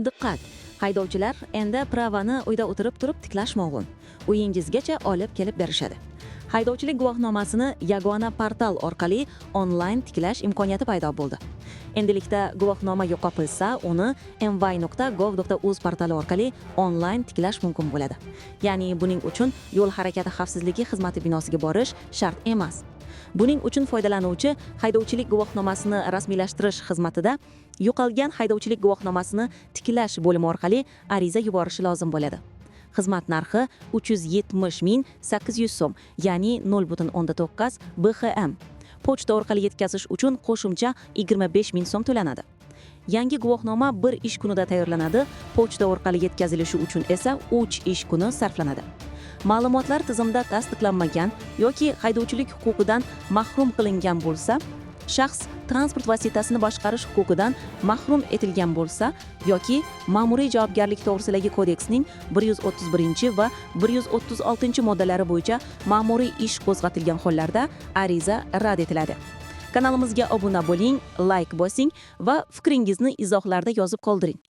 Diqqat! Haydovchilar endi pravani uyda o'tirib turib tiklash mumkin. Uyingizgacha olib kelib berishadi. Haydovchilik guvohnomasini yagona portal orqali onlayn tiklash imkoniyati paydo bo'ldi. Endilikda guvohnoma yo'qotilsa, uni my.gov.uz portali orqali onlayn tiklash mumkin bo'ladi. Ya'ni buning uchun yo'l harakati xavfsizligi xizmati binosiga borish shart emas. Buning uchun foydalanuvchi haydovchilik guvohnomasini rasmiylashtirish xizmatida yo'qolgan haydovchilik guvohnomasini tiklash bo'limi orqali ariza yuborishi lozim bo'ladi. Xizmat narxi 370.800 so'm, ya'ni 0.9 BXM. Pochta orqali yetkazish uchun qo'shimcha 25.000 so'm to'lanadi. Yangi guvohnoma 1 ish kunida tayyorlanadi, pochta orqali yetkazilishi uchun esa 3 ish kuni sarflanadi. Ma'lumotlar tizimda tasdiqlanmagan yoki haydovchilik huquqidan mahrum qilingan bo'lsa, shaxs transport vositasini boshqarish huquqidan mahrum etilgan bo'lsa yoki ma'muriy javobgarlik to'g'risidagi kodeksning 131 va 136 moddalari bo'yicha ma'muriy ish qo'zg'atilgan hollarda ariza rad etiladi. Kanalimizga obuna bo'ling, like bosing va fikringizni izohlarda yozib qoldiring.